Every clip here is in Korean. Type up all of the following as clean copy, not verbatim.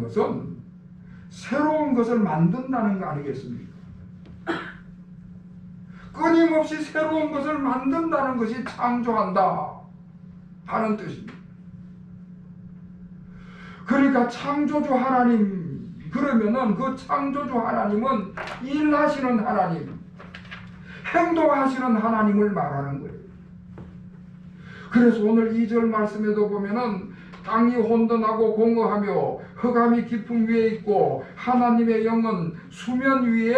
창조라는 것은 새로운 것을 만든다는 거 아니겠습니까? 끊임없이 새로운 것을 만든다는 것이 창조한다 하는 뜻입니다. 그러니까 창조주 하나님, 그러면은 그 창조주 하나님은 일하시는 하나님, 행동하시는 하나님을 말하는 거예요. 그래서 오늘 2절 말씀에도 보면은 땅이 혼돈하고 공허하며 흑암이 깊음 위에 있고 하나님의 영은 수면 위에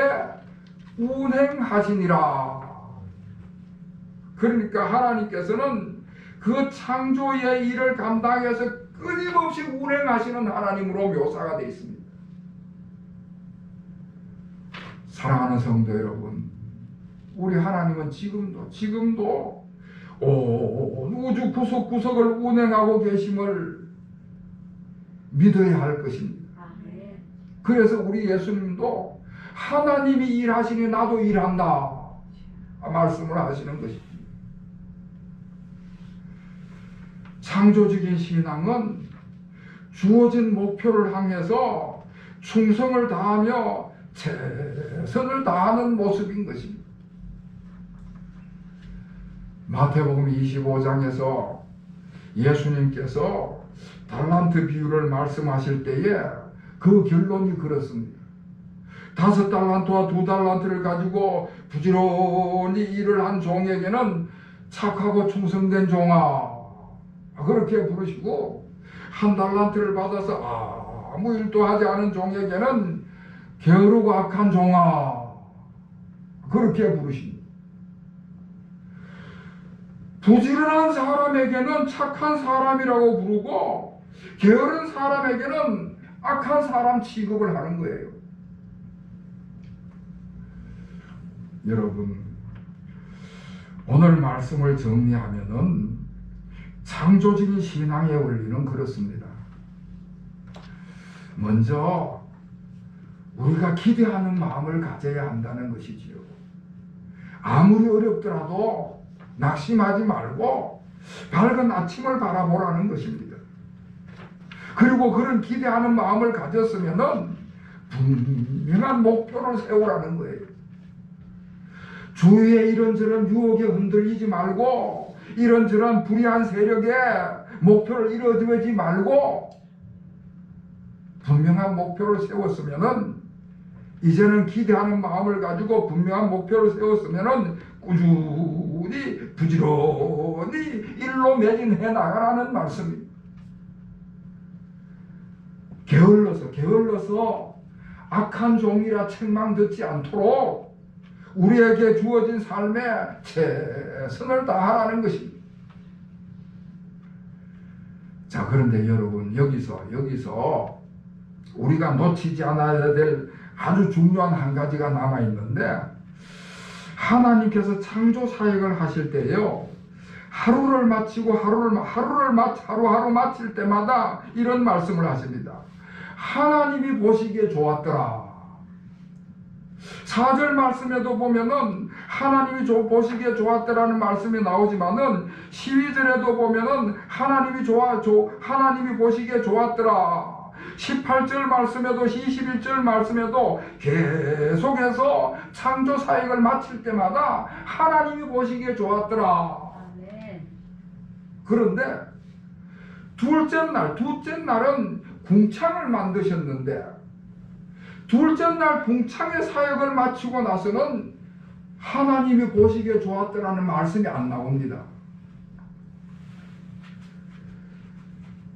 운행하시니라. 그러니까 하나님께서는 그 창조의 일을 감당해서 끊임없이 운행하시는 하나님으로 묘사가 되어 있습니다. 사랑하는 성도 여러분, 우리 하나님은 지금도 온 우주 구석구석을 운행하고 계심을 믿어야 할 것입니다. 그래서 우리 예수님도 하나님이 일하시니 나도 일한다 말씀을 하시는 것입니다. 창조적인 신앙은 주어진 목표를 향해서 충성을 다하며 최선을 다하는 모습인 것입니다. 마태복음 25장에서 예수님께서 달란트 비유를 말씀하실 때에 그 결론이 그렇습니다. 5달란트와 2달란트를 가지고 부지런히 일을 한 종에게는 착하고 충성된 종아 그렇게 부르시고, 1달란트를 받아서 아무 일도 하지 않은 종에게는 게으르고 악한 종아 그렇게 부르십니다. 부지런한 사람에게는 착한 사람이라고 부르고 게으른 사람에게는 악한 사람 취급을 하는 거예요. 여러분, 오늘 말씀을 정리하면은 창조적인 신앙의 원리는 그렇습니다. 먼저 우리가 기대하는 마음을 가져야 한다는 것이지요. 아무리 어렵더라도 낙심하지 말고 밝은 아침을 바라보라는 것입니다. 그리고 그런 기대하는 마음을 가졌으면은 분명한 목표를 세우라는 거예요. 주위의 이런저런 유혹에 흔들리지 말고 이런저런 불의한 세력에 목표를 이루어지지 말고 분명한 목표를 세웠으면은, 이제는 기대하는 마음을 가지고 분명한 목표를 세웠으면은 꾸준히 부지런히 일로 매진해 나가라는 말씀입니다. 게을러서 악한 종이라 책망 듣지 않도록 우리에게 주어진 삶에 최선을 다하라는 것입니다. 자, 그런데 여러분, 여기서 우리가 놓치지 않아야 될 아주 중요한 한 가지가 남아 있는데, 하나님께서 창조 사역을 하실 때요, 하루를 마치고 하루하루 마칠 때마다 이런 말씀을 하십니다. 하나님이 보시기에 좋았더라. 4절 말씀에도 보면은 하나님이 보시기에 좋았더라는 말씀이 나오지만은 12절에도 보면은 하나님이 보시기에 좋았더라. 18절 말씀에도 21절 말씀에도 계속해서 창조 사역을 마칠 때마다 하나님이 보시기에 좋았더라. 그런데 둘째 날은 궁창을 만드셨는데, 둘째 날 궁창의 사역을 마치고 나서는 하나님이 보시기에 좋았더라는 말씀이 안 나옵니다.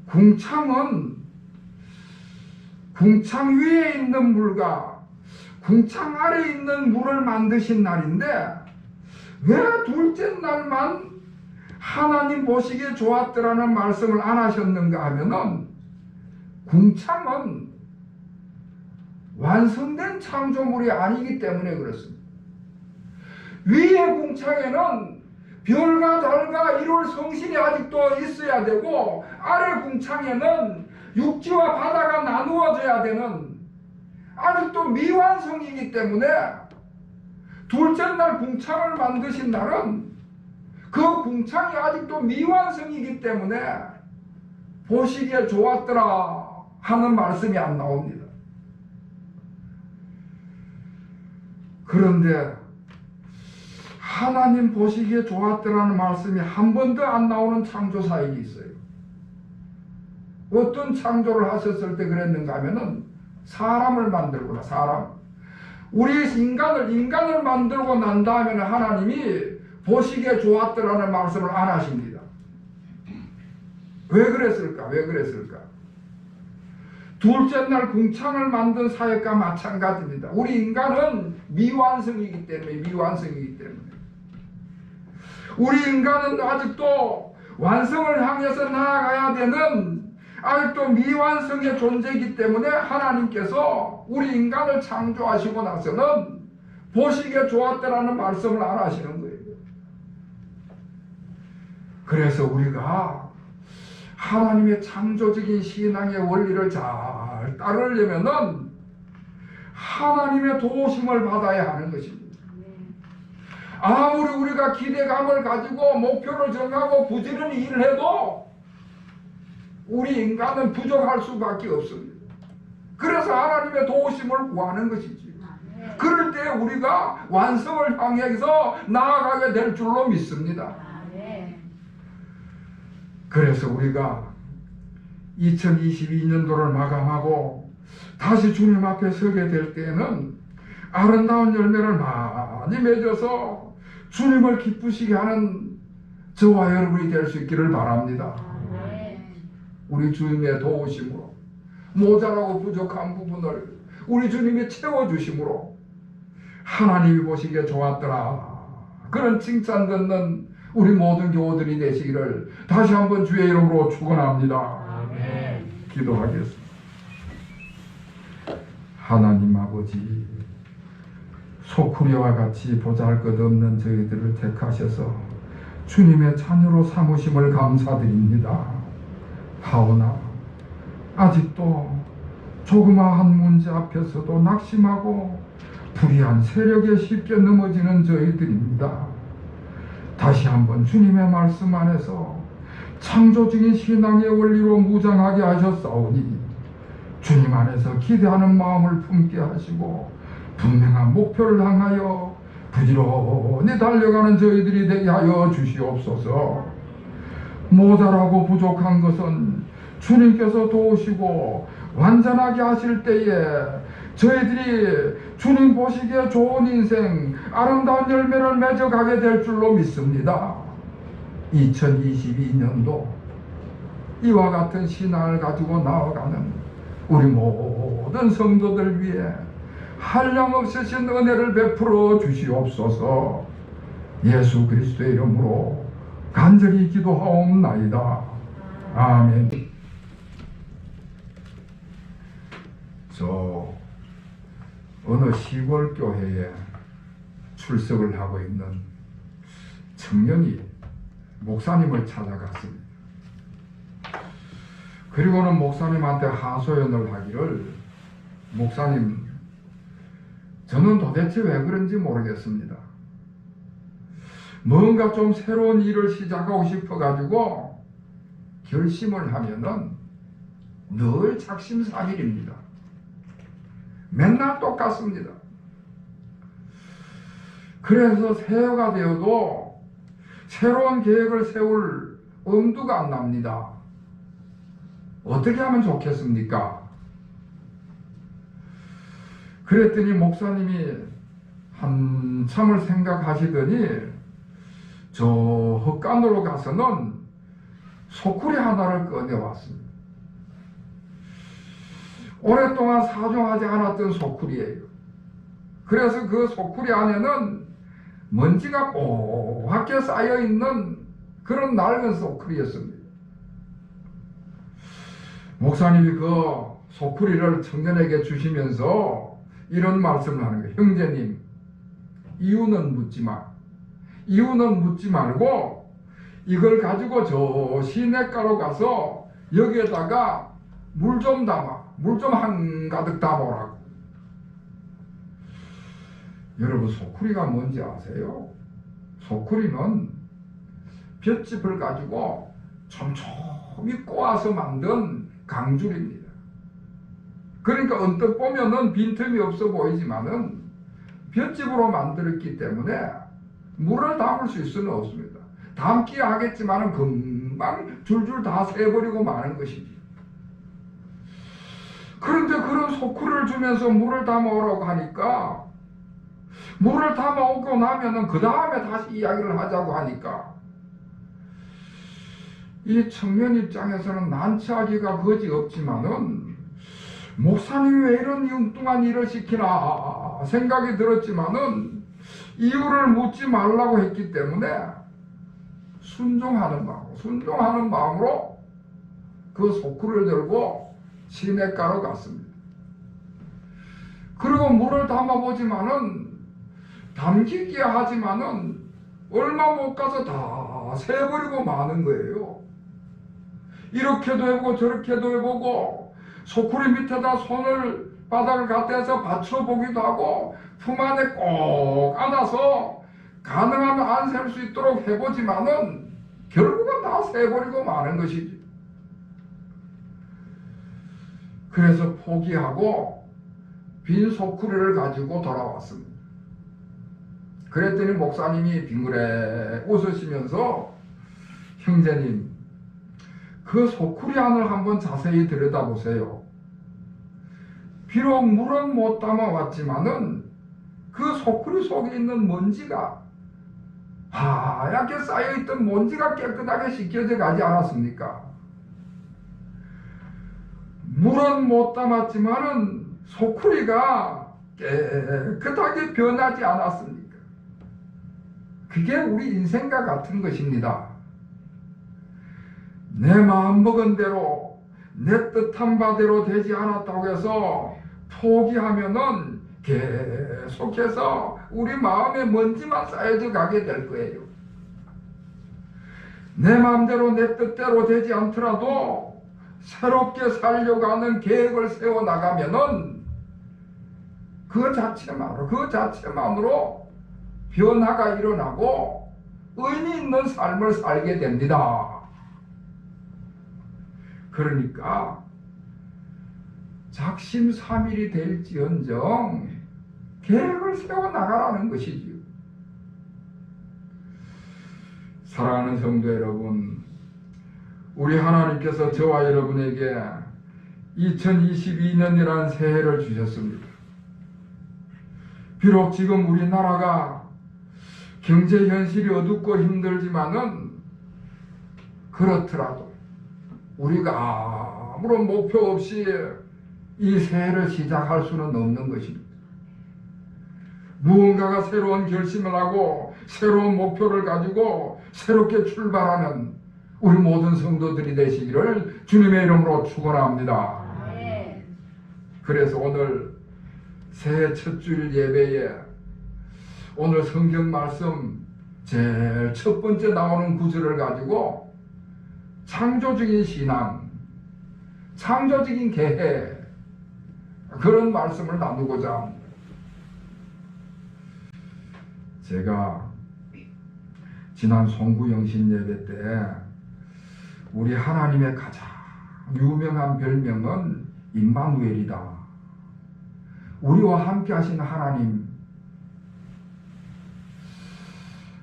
궁창은 궁창 위에 있는 물과 궁창 아래에 있는 물을 만드신 날인데, 왜 둘째 날만 하나님 보시기에 좋았더라는 말씀을 안 하셨는가 하면은, 궁창은 완성된 창조물이 아니기 때문에 그렇습니다. 위의 궁창에는 별과 달과 이룰 성신이 아직도 있어야 되고, 아래 궁창에는 육지와 바다가 나누어져야 되는 아직도 미완성이기 때문에, 둘째 날 궁창을 만드신 날은 그 궁창이 아직도 미완성이기 때문에 보시기에 좋았더라 하는 말씀이 안 나옵니다. 그런데 하나님 보시기에 좋았더라는 말씀이 한 번도 안 나오는 창조사역이 있어요. 어떤 창조를 하셨을 때 그랬는가 하면은 사람을 만들구나. 사람. 우리 인간을 만들고 난 다음에는 하나님이 보시기에 좋았더라는 말씀을 안 하십니다. 왜 그랬을까? 왜 그랬을까? 둘째 날 궁창을 만든 사역과 마찬가지입니다. 우리 인간은 미완성이기 때문에 우리 인간은 아직도 완성을 향해서 나아가야 되는 아직도 미완성의 존재이기 때문에 하나님께서 우리 인간을 창조하시고 나서는 보시기에 좋았다라는 말씀을 안 하시는 거예요. 그래서 우리가 하나님의 창조적인 신앙의 원리를 잘 따르려면은 하나님의 도우심을 받아야 하는 것입니다. 아무리 우리가 기대감을 가지고 목표를 정하고 부지런히 일을 해도 우리 인간은 부족할 수밖에 없습니다. 그래서 하나님의 도우심을 구하는 것이지. 그럴 때 우리가 완성을 향해서 나아가게 될 줄로 믿습니다. 그래서 우리가 2022년도를 마감하고 다시 주님 앞에 서게 될 때에는 아름다운 열매를 많이 맺어서 주님을 기쁘시게 하는 저와 여러분이 될 수 있기를 바랍니다. 우리 주님의 도우심으로 모자라고 부족한 부분을 우리 주님이 채워주심으로 하나님이 보시기에 좋았더라 그런 칭찬 듣는 우리 모든 교우들이 되시기를 다시 한번 주의 이름으로 축원합니다. 기도하겠습니다. 하나님 아버지, 소쿠리와 같이 보잘것없는 저희들을 택하셔서 주님의 자녀로 삼으심을 감사드립니다. 하오나 아직도 조그마한 문제 앞에서도 낙심하고 불의한 세력에 쉽게 넘어지는 저희들입니다. 다시 한번 주님의 말씀 안에서 창조적인 신앙의 원리로 무장하게 하셨사오니 주님 안에서 기대하는 마음을 품게 하시고 분명한 목표를 향하여 부지런히 달려가는 저희들이 되게 하여 주시옵소서. 모자라고 부족한 것은 주님께서 도우시고 완전하게 하실 때에 저희들이 주님 보시기에 좋은 인생, 아름다운 열매를 맺어가게 될 줄로 믿습니다. 2022년도 이와 같은 신앙을 가지고 나아가는 우리 모든 성도들 위해 한량없으신 은혜를 베풀어 주시옵소서. 예수 그리스도의 이름으로 간절히 기도하옵나이다. 아멘. 저 어느 시골 교회에 출석을 하고 있는 청년이 목사님을 찾아갔습니다. 그리고는 목사님한테 하소연을 하기를, 목사님, 저는 도대체 왜 그런지 모르겠습니다. 뭔가 좀 새로운 일을 시작하고 싶어가지고 결심을 하면은 늘 작심삼일입니다. 맨날 똑같습니다. 그래서 새해가 되어도 새로운 계획을 세울 엄두가 안 납니다. 어떻게 하면 좋겠습니까? 그랬더니 목사님이 한참을 생각하시더니 저 헛간으로 가서는 소쿠리 하나를 꺼내왔습니다. 오랫동안 사용하지 않았던 소쿠리예요. 그래서 그 소쿠리 안에는 먼지가 뽀얗게 쌓여있는 그런 낡은 소쿠리였습니다. 목사님이 그 소쿠리를 청년에게 주시면서 이런 말씀을 하는 거예요. 형제님, 이유는 묻지 말고 이걸 가지고 저 시냇가로 가서 여기에다가 물 좀 한가득 담으라고. 여러분, 소쿠리가 뭔지 아세요? 소쿠리는 볏짚을 가지고 촘촘히 꼬아서 만든 강줄입니다. 그러니까 언뜻 보면은 빈틈이 없어 보이지만은 볏짚으로 만들었기 때문에 물을 담을 수 있을 수는 없습니다. 담기 하겠지만은 금방 줄줄 다 새버리고 마는 것이지. 그런데 그런 소쿠리를 주면서 물을 담아오라고 하니까, 물을 담아오고 나면은 그 다음에 다시 이야기를 하자고 하니까, 이 청년 입장에서는 난처하기가 거지없지만은 목사님이 왜 이런 엉뚱한 일을 시키나 생각이 들었지만은 이유를 묻지 말라고 했기 때문에 순종하는 마음으로 그 소쿠리를 들고 시냇가로 갔습니다. 그리고 물을 담아보지만은 담기게 하지만은 얼마 못 가서 다 새버리고 마는 거예요. 이렇게도 해보고 저렇게도 해보고 소쿠리 밑에다 손을 바닥을 갖다서 받쳐보기도 하고 품 안에 꼭 안아서 가능하면 안 셀 수 있도록 해보지만은 결국은 다 새버리고 마는 것이지. 그래서 포기하고 빈 소쿠리를 가지고 돌아왔습니다. 그랬더니 목사님이 빙그레 웃으시면서 형제님, 그 소쿠리 안을 한번 자세히 들여다보세요. 비록 물은 못 담아왔지만은 그 소쿠리 속에 있는 먼지가, 하얗게 쌓여있던 먼지가 깨끗하게 씻겨져 가지 않았습니까? 물은 못 담았지만은 소쿠리가 깨끗하게 변하지 않았습니까? 그게 우리 인생과 같은 것입니다. 내 마음 먹은 대로, 내 뜻한 바대로 되지 않았다고 해서 포기하면은 계속해서 우리 마음에 먼지만 쌓여져 가게 될 거예요. 내 마음대로 내 뜻대로 되지 않더라도 새롭게 살려고 하는 계획을 세워 나가면은 그 자체만으로 변화가 일어나고 의미 있는 삶을 살게 됩니다. 그러니까 작심삼일이 될지언정 계획을 세워 나가라는 것이지요. 사랑하는 성도 여러분, 우리 하나님께서 저와 여러분에게 2022년이라는 새해를 주셨습니다. 비록 지금 우리나라가 경제 현실이 어둡고 힘들지만은 그렇더라도 우리가 아무런 목표 없이 이 새해를 시작할 수는 없는 것입니다. 무언가가 새로운 결심을 하고 새로운 목표를 가지고 새롭게 출발하는 우리 모든 성도들이 되시기를 주님의 이름으로 축원합니다. 그래서 오늘 새해 첫 주일 예배에 오늘 성경 말씀 제일 첫 번째 나오는 구절을 가지고 창조적인 신앙, 창조적인 계획, 그런 말씀을 나누고자 합니다. 제가 지난 송구영신 예배 때 우리 하나님의 가장 유명한 별명은 임마누엘이다. 우리와 함께 하신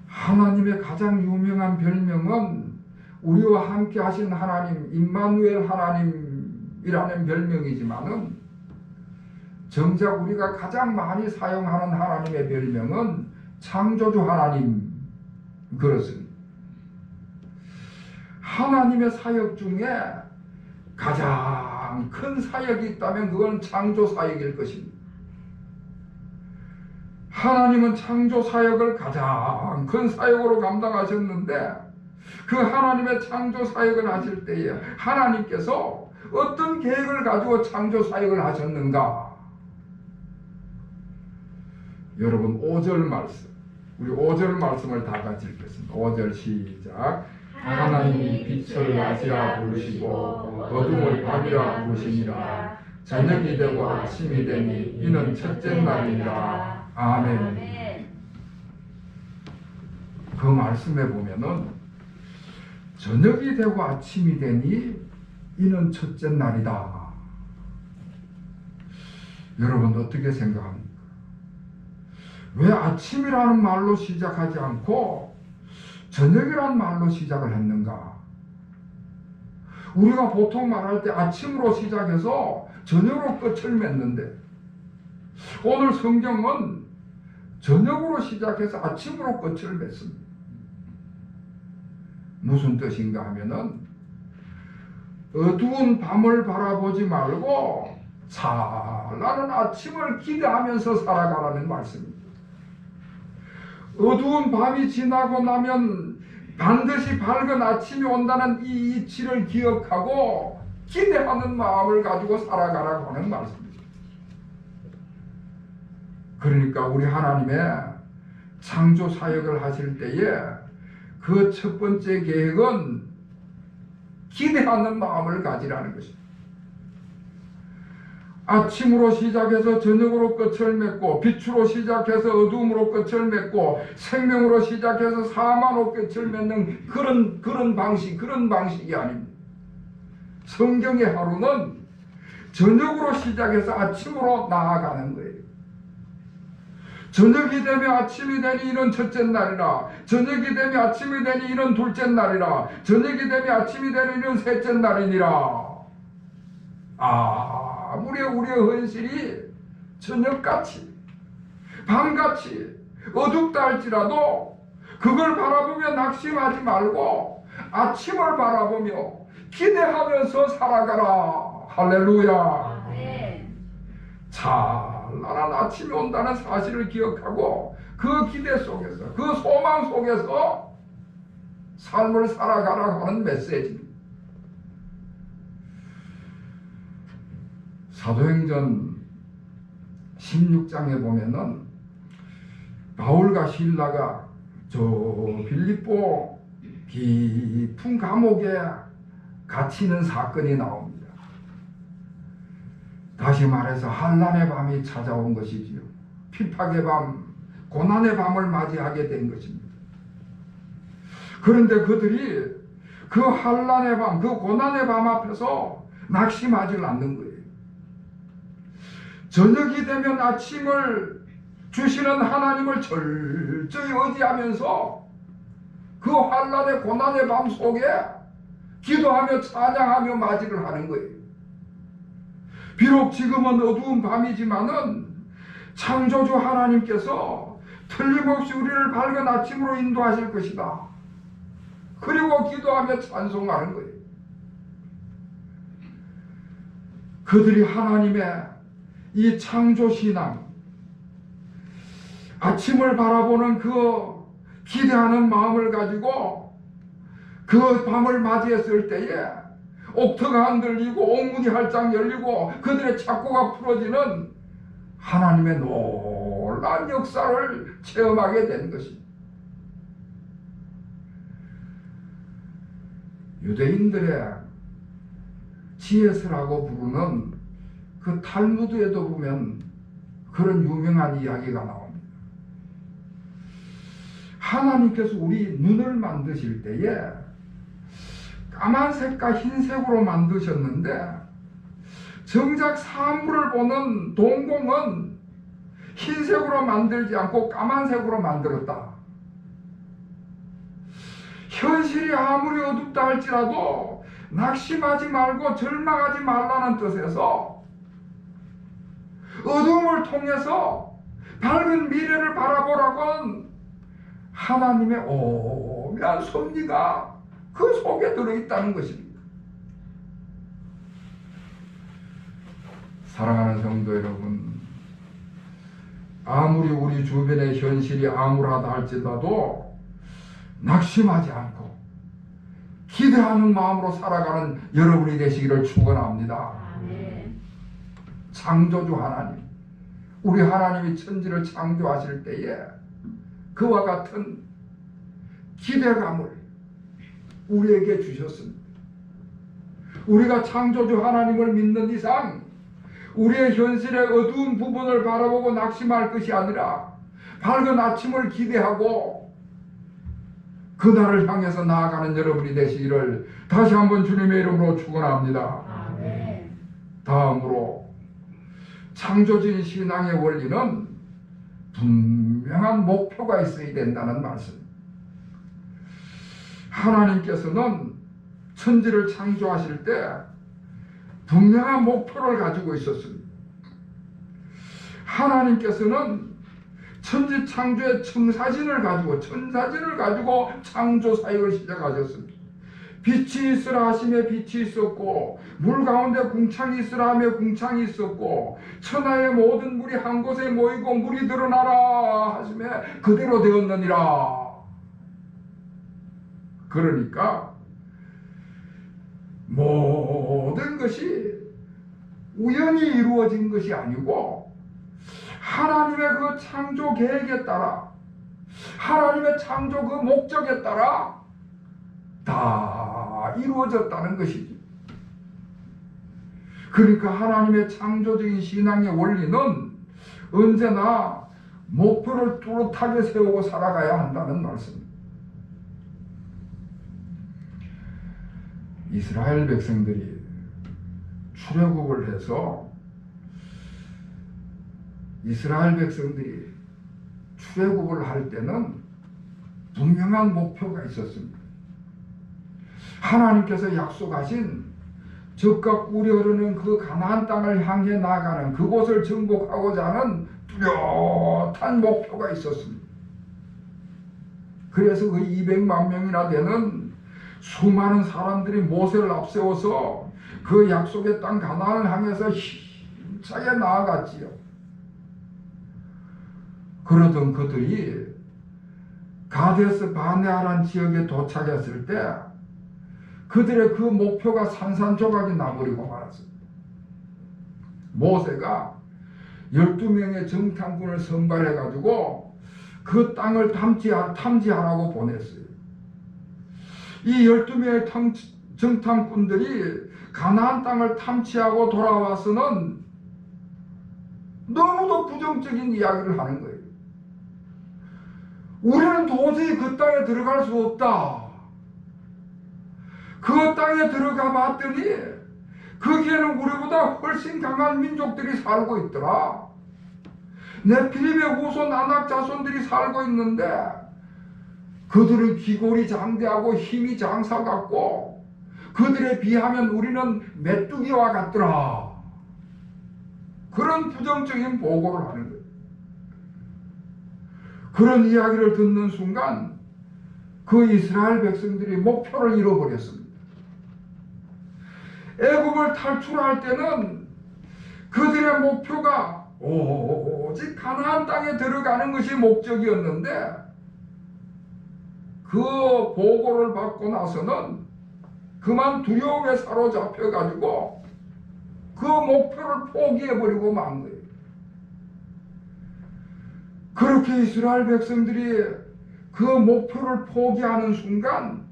하나님의 가장 유명한 별명은 우리와 함께 하신 하나님, 임마누엘 하나님이라는 별명이지만은 정작 우리가 가장 많이 사용하는 하나님의 별명은 창조주 하나님, 그렇습니다. 하나님의 사역 중에 가장 큰 사역이 있다면 그건 창조 사역일 것입니다. 하나님은 창조 사역을 가장 큰 사역으로 감당하셨는데 그 하나님의 창조 사역을 하실 때에 하나님께서 어떤 계획을 가지고 창조 사역을 하셨는가? 여러분 5절 말씀, 우리 5절 말씀을 다 같이 읽겠습니다. 5절 시작. 하나님이 빛을 낮이라 부르시고 어둠을 밤이라 부르시니라. 저녁이 되고 아침이 되니 이는 첫째 날이니라. 아멘. 그 말씀에 보면은 저녁이 되고 아침이 되니 이는 첫째 날이다. 여러분 어떻게 생각합니까? 왜 아침이라는 말로 시작하지 않고 저녁이라는 말로 시작을 했는가? 우리가 보통 말할 때 아침으로 시작해서 저녁으로 끝을 맺는데 오늘 성경은 저녁으로 시작해서 아침으로 끝을 맺습니다. 무슨 뜻인가 하면은 어두운 밤을 바라보지 말고 찬란한 아침을 기대하면서 살아가라는 말씀입니다. 어두운 밤이 지나고 나면 반드시 밝은 아침이 온다는 이 이치를 기억하고 기대하는 마음을 가지고 살아가라고 하는 말씀입니다. 그러니까 우리 하나님의 창조 사역을 하실 때에 그 첫 번째 계획은 기대하는 마음을 가지라는 것입니다. 아침으로 시작해서 저녁으로 끝을 맺고 빛으로 시작해서 어두움으로 끝을 맺고 생명으로 시작해서 사망으로 끝을 맺는 그런 방식이 아닙니다. 성경의 하루는 저녁으로 시작해서 아침으로 나아가는 거예요. 저녁이 되면 아침이 되니 이는 첫째 날이라, 저녁이 되면 아침이 되니 이는 둘째 날이라, 저녁이 되면 아침이 되니 이는 셋째 날이니라. 우리의 헌실이 저녁같이 밤같이 어둡다 할지라도 그걸 바라보며 낙심하지 말고 아침을 바라보며 기대하면서 살아가라. 할렐루야. 찬란한 아침이 온다는 사실을 기억하고 그 기대 속에서 그 소망 속에서 삶을 살아가라고 하는 메시지입니다. 사도행전 16장에 보면은 바울과 실라가 저 빌립보 깊은 감옥에 갇히는 사건이 나옵니다. 다시 말해서 환난의 밤이 찾아온 것이지요. 핍박의 밤, 고난의 밤을 맞이하게 된 것입니다. 그런데 그들이 그 환난의 밤, 그 고난의 밤 앞에서 낙심하지 않는 거예요. 저녁이 되면 아침을 주시는 하나님을 철저히 의지하면서 그 환난의 고난의 밤 속에 기도하며 찬양하며 맞이를 하는 거예요. 비록 지금은 어두운 밤이지만은 창조주 하나님께서 틀림없이 우리를 밝은 아침으로 인도하실 것이다. 그리고 기도하며 찬송하는 거예요. 그들이 하나님의 이 창조신앙, 아침을 바라보는 그 기대하는 마음을 가지고 그 밤을 맞이했을 때에 옥터가 흔들리고 옥문이 활짝 열리고 그들의 착고가 풀어지는 하나님의 놀라운 역사를 체험하게 된 것입니다. 유대인들의 지혜서라고 부르는 그 탈무드에도 보면 그런 유명한 이야기가 나옵니다. 하나님께서 우리 눈을 만드실 때에 까만색과 흰색으로 만드셨는데 정작 사물을 보는 동공은 흰색으로 만들지 않고 까만색으로 만들었다. 현실이 아무리 어둡다 할지라도 낙심하지 말고 절망하지 말라는 뜻에서 어둠을 통해서 밝은 미래를 바라보라고는 하나님의 오묘한 섭리가 그 속에 들어있다는 것입니다. 사랑하는 성도 여러분, 아무리 우리 주변의 현실이 암울하다 할지라도 낙심하지 않고 기대하는 마음으로 살아가는 여러분이 되시기를 축원합니다. 창조주 하나님, 우리 하나님이 천지를 창조하실 때에 그와 같은 기대감을 우리에게 주셨습니다. 우리가 창조주 하나님을 믿는 이상 우리의 현실의 어두운 부분을 바라보고 낙심할 것이 아니라 밝은 아침을 기대하고 그날을 향해서 나아가는 여러분이 되시기를 다시 한번 주님의 이름으로 축원합니다. 다음으로 창조적인 신앙의 원리는 분명한 목표가 있어야 된다는 말씀. 하나님께서는 천지를 창조하실 때 분명한 목표를 가지고 있었습니다. 하나님께서는 천지 창조의 천사진을 가지고 창조 사역을 시작하셨습니다. 빛이 있으라 하심에 빛이 있었고, 물 가운데 궁창이 있으라 하며 궁창이 있었고, 천하의 모든 물이 한 곳에 모이고 물이 드러나라 하심에 그대로 되었느니라. 그러니까 모든 것이 우연히 이루어진 것이 아니고 하나님의 그 창조 계획에 따라, 하나님의 창조 그 목적에 따라 다 이루어졌다는 것이지. 그러니까 하나님의 창조적인 신앙의 원리는 언제나 목표를 뚜렷하게 세우고 살아가야 한다는 말씀입니다. 이스라엘 백성들이 출애굽을 해서 이스라엘 백성들이 출애굽을 할 때는 분명한 목표가 있었습니다. 하나님께서 약속하신 젖과 꿀이 흐르는 그 가나안 땅을 향해 나아가는, 그곳을 정복하고자 하는 뚜렷한 목표가 있었습니다. 그래서 그 200만 명이나 되는 수많은 사람들이 모세를 앞세워서 그 약속의 땅 가나안을 향해서 힘차게 나아갔지요. 그러던 그들이 가데스 바네아라는 지역에 도착했을 때 그들의 그 목표가 산산조각이 나버리고 말았습니다. 모세가 12명의 정탐꾼을 선발해가지고 그 땅을 탐지하라고 보냈어요. 이 12명의 정탐꾼들이 가나안 땅을 탐지하고 돌아와서는 너무도 부정적인 이야기를 하는 거예요. 우리는 도저히 그 땅에 들어갈 수 없다. 그 땅에 들어가 봤더니 거기에는 우리보다 훨씬 강한 민족들이 살고 있더라. 네피림의 후손 아낙 자손들이 살고 있는데 그들은 기골이 장대하고 힘이 장사 같고 그들에 비하면 우리는 메뚜기와 같더라. 그런 부정적인 보고를 하는 거예요. 그런 이야기를 듣는 순간 그 이스라엘 백성들이 목표를 잃어버렸습니다. 애굽을 탈출할 때는 그들의 목표가 오직 가나안 땅에 들어가는 것이 목적이었는데 그 보고를 받고 나서는 그만 두려움에 사로잡혀 가지고 그 목표를 포기해버리고 만 거예요. 그렇게 이스라엘 백성들이 그 목표를 포기하는 순간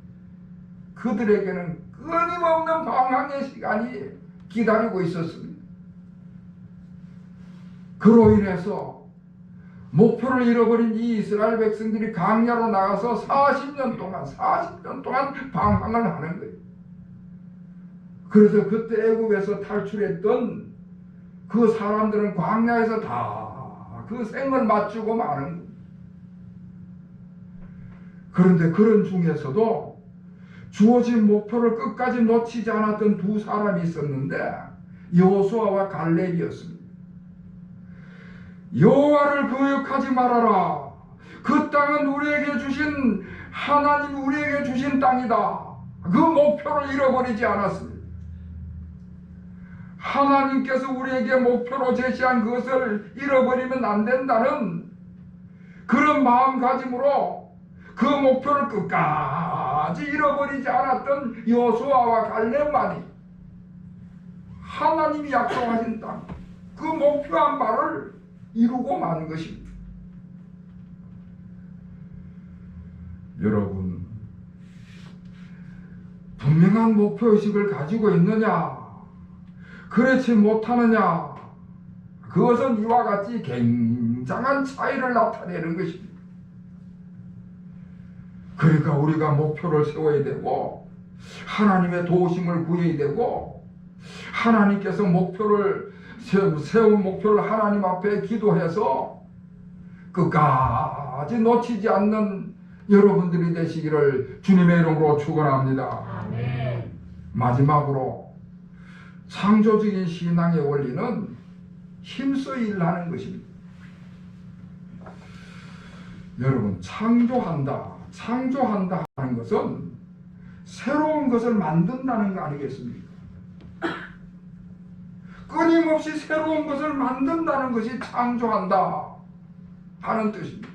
그들에게는 끊임없는 방황의 시간이 기다리고 있었습니다. 그로 인해서 목표를 잃어버린 이 이스라엘 백성들이 광야로 나가서 40년 동안 방황을 하는 거예요. 그래서 그때 애굽에서 탈출했던 그 사람들은 광야에서 다 그 생을 맞추고 마는 거예요. 그런데 그런 중에서도 주어진 목표를 끝까지 놓치지 않았던 두 사람이 있었는데 여호수아와 갈렙이었습니다. 여호와를 거역하지 말아라. 그 땅은 우리에게 주신, 하나님이 우리에게 주신 땅이다. 그 목표를 잃어버리지 않았습니다. 하나님께서 우리에게 목표로 제시한 그것을 잃어버리면 안 된다는 그런 마음가짐으로 그 목표를 끝까지 잃어버리지 않았던 여호수아와 갈렙만이 하나님이 약속하신 땅, 그 목표한 바를 이루고 만 것입니다. 여러분, 분명한 목표의식을 가지고 있느냐, 그렇지 못하느냐, 그것은 이와 같이 굉장한 차이를 나타내는 것입니다. 그러니까 우리가 목표를 세워야 되고 하나님의 도우심을 구해야 되고 하나님께서 목표를 세운 목표를 하나님 앞에 기도해서 끝까지 놓치지 않는 여러분들이 되시기를 주님의 이름으로 축원합니다. 아멘. 마지막으로 창조적인 신앙의 원리는 힘써 일하는 것입니다. 여러분, 창조한다 하는 것은 새로운 것을 만든다는 거 아니겠습니까? 끊임없이 새로운 것을 만든다는 것이 창조한다 하는 뜻입니다.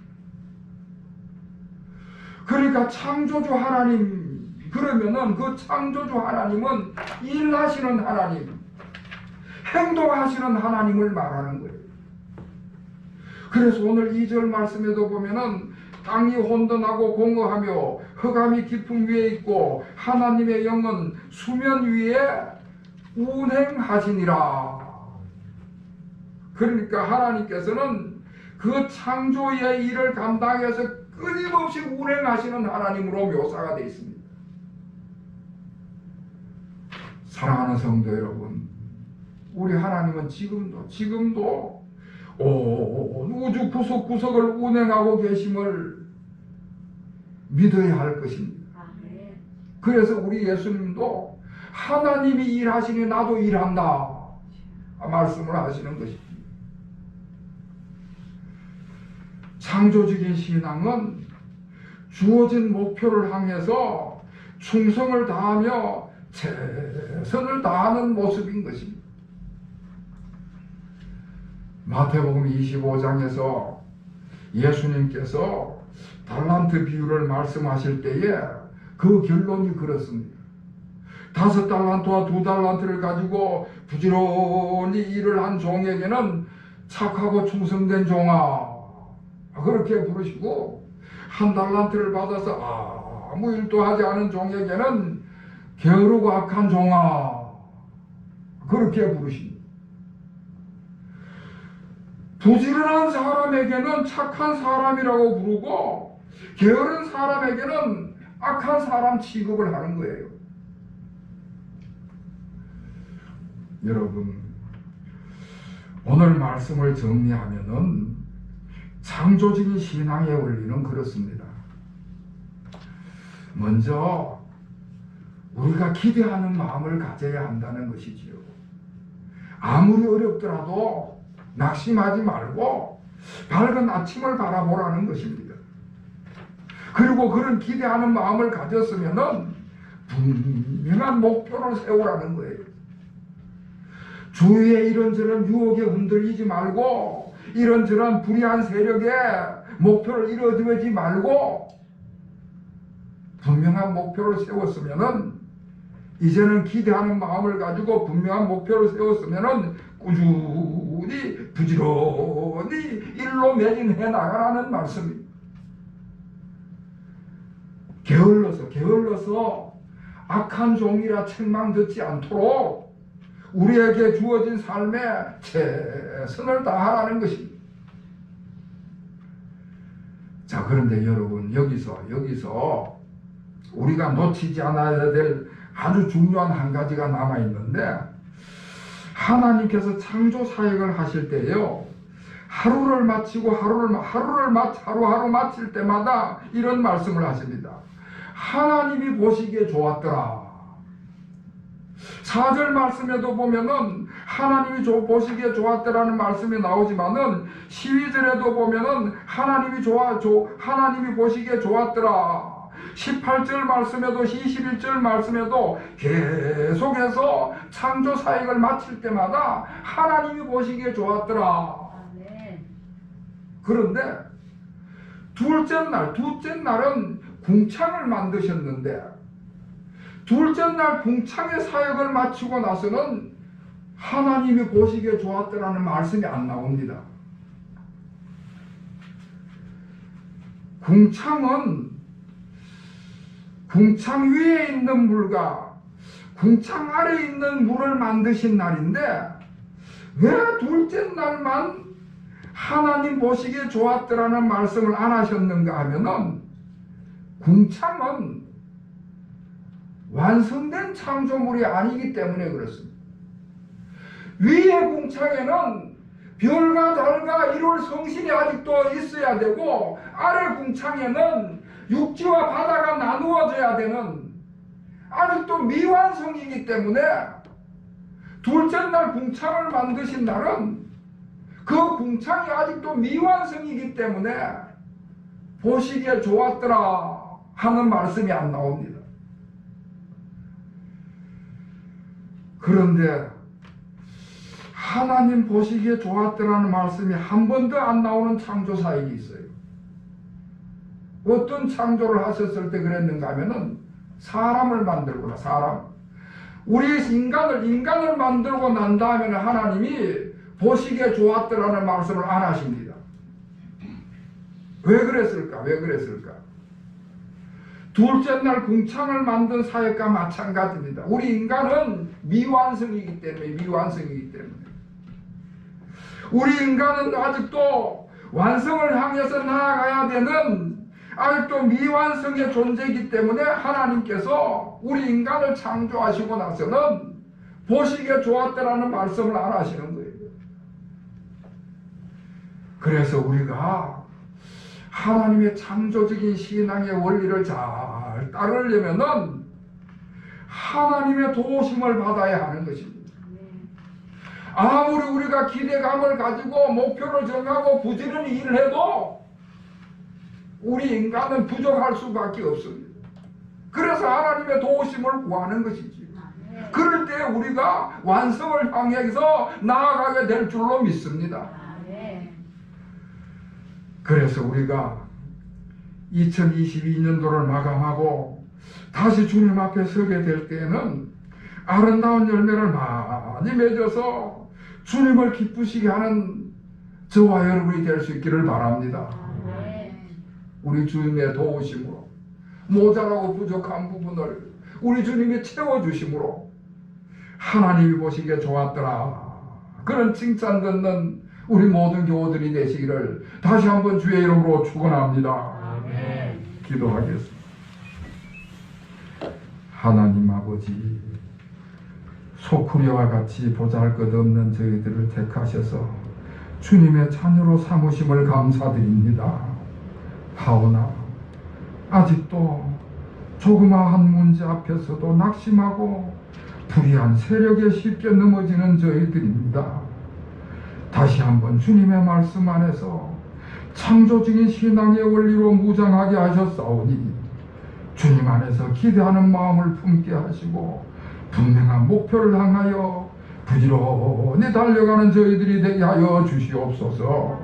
그러니까 창조주 하나님, 그러면은 그 창조주 하나님은 일하시는 하나님, 행동하시는 하나님을 말하는 거예요. 그래서 오늘 2절 말씀에도 보면은 땅이 혼돈하고 공허하며 흑암이 깊음 위에 있고 하나님의 영은 수면 위에 운행하시니라. 그러니까 하나님께서는 그 창조의 일을 감당해서 끊임없이 운행하시는 하나님으로 묘사가 되어 있습니다. 사랑하는 성도 여러분, 우리 하나님은 지금도 온 우주 구석구석을 운행하고 계심을 믿어야 할 것입니다. 그래서 우리 예수님도 하나님이 일하시니 나도 일한다 말씀을 하시는 것입니다. 창조적인 신앙은 주어진 목표를 향해서 충성을 다하며 최선을 다하는 모습인 것입니다. 마태복음 25장에서 예수님께서 달란트 비유를 말씀하실 때에 그 결론이 그렇습니다. 5달란트와 2달란트를 가지고 부지런히 일을 한 종에게는 착하고 충성된 종아 그렇게 부르시고, 1달란트를 받아서 아무 일도 하지 않은 종에게는 게으르고 악한 종아 그렇게 부르십니다. 부지런한 사람에게는 착한 사람이라고 부르고 게으른 사람에게는 악한 사람 취급을 하는 거예요. 여러분, 오늘 말씀을 정리하면은 창조적인 신앙의 원리는 그렇습니다. 먼저 우리가 기대하는 마음을 가져야 한다는 것이지요. 아무리 어렵더라도 낙심하지 말고 밝은 아침을 바라보라는 것입니다. 그리고 그런 기대하는 마음을 가졌으면은 분명한 목표를 세우라는 거예요. 주위의 이런저런 유혹에 흔들리지 말고 이런저런 불의한 세력에 목표를 이루어지지 말고 분명한 목표를 세웠으면은, 이제는 기대하는 마음을 가지고 분명한 목표를 세웠으면은 꾸준히 부지런히 일로 매진해 나가라는 말씀입니다. 게을러서 악한 종이라 책망 듣지 않도록 우리에게 주어진 삶에 최선을 다하라는 것입니다. 자, 그런데 여러분, 여기서 우리가 놓치지 않아야 될 아주 중요한 한 가지가 남아 있는데, 하나님께서 창조 사역을 하실 때요, 하루를 마치고 하루하루 마칠 때마다 이런 말씀을 하십니다. 하나님이 보시기에 좋았더라. 4절 말씀에도 보면은 하나님이 보시기에 좋았더라는 말씀이 나오지만은 12절에도 보면은 하나님이 보시기에 좋았더라. 18절 말씀에도 21절 말씀에도 계속해서 창조 사역을 마칠 때마다 하나님이 보시기에 좋았더라. 그런데 둘째 날은 궁창을 만드셨는데, 둘째 날 궁창의 사역을 마치고 나서는 하나님이 보시기에 좋았더라는 말씀이 안 나옵니다. 궁창은 궁창 위에 있는 물과 궁창 아래에 있는 물을 만드신 날인데, 왜 둘째 날만 하나님 보시기에 좋았더라는 말씀을 안 하셨는가 하면은, 궁창은 완성된 창조물이 아니기 때문에 그렇습니다. 위의 궁창에는 별과 달과 이룰 성신이 아직도 있어야 되고, 아래 궁창에는 육지와 바다가 나누어져야 되는 아직도 미완성이기 때문에, 둘째 날 궁창을 만드신 날은 그 궁창이 아직도 미완성이기 때문에 보시기에 좋았더라 하는 말씀이 안 나옵니다. 그런데 하나님 보시기에 좋았더라는 말씀이 한 번도 안 나오는 창조사역이 있어요. 어떤 창조를 하셨을 때 그랬는가 하면은 사람을 만들구나, 사람. 우리 인간을 만들고 난 다음에는 하나님이 보시기에 좋았더라는 말씀을 안 하십니다. 왜 그랬을까? 왜 그랬을까? 둘째 날 궁창을 만든 사역과 마찬가지입니다. 우리 인간은 미완성이기 때문에 우리 인간은 아직도 완성을 향해서 나아가야 되는 아직도 미완성의 존재이기 때문에 하나님께서 우리 인간을 창조하시고 나서는 보시기에 좋았다라는 말씀을 안 하시는 거예요. 그래서 우리가 하나님의 창조적인 신앙의 원리를 잘 따르려면은 하나님의 도우심을 받아야 하는 것입니다. 아무리 우리가 기대감을 가지고 목표를 정하고 부지런히 일을 해도 우리 인간은 부족할 수밖에 없습니다. 그래서 하나님의 도우심을 구하는 것이지. 그럴 때 우리가 완성을 향해서 나아가게 될 줄로 믿습니다. 그래서 우리가 2022년도를 마감하고 다시 주님 앞에 서게 될 때에는 아름다운 열매를 많이 맺어서 주님을 기쁘시게 하는 저와 여러분이 될 수 있기를 바랍니다. 우리 주님의 도우심으로 모자라고 부족한 부분을 우리 주님이 채워주심으로 하나님이 보시기에 좋았더라 그런 칭찬 듣는 우리 모든 교우들이 되시기를 다시 한번 주의 이름으로 축원합니다. 기도하겠습니다. 하나님 아버지, 소쿠리와 같이 보잘것없는 저희들을 택하셔서 주님의 자녀로 삼으심을 감사드립니다. 하오나 아직도 조그마한 문제 앞에서도 낙심하고 불의한 세력에 쉽게 넘어지는 저희들입니다. 다시 한번 주님의 말씀 안에서 창조적인 신앙의 원리로 무장하게 하셨사오니 주님 안에서 기대하는 마음을 품게 하시고 분명한 목표를 향하여 부지런히 달려가는 저희들이 되게 하여 주시옵소서.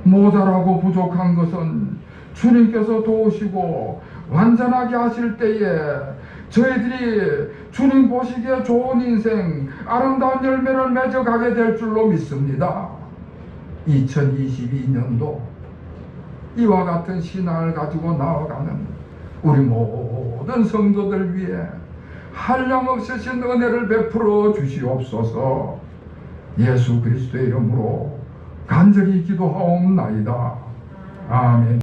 모자라고 부족한 것은 주님께서 도우시고 완전하게 하실 때에 저희들이 주님 보시기에 좋은 인생, 아름다운 열매를 맺어가게 될 줄로 믿습니다. 2022년도 이와 같은 신앙을 가지고 나아가는 우리 모든 성도들 위해 한량없으신 은혜를 베풀어 주시옵소서. 예수 그리스도의 이름으로 간절히 기도하옵나이다. 아멘.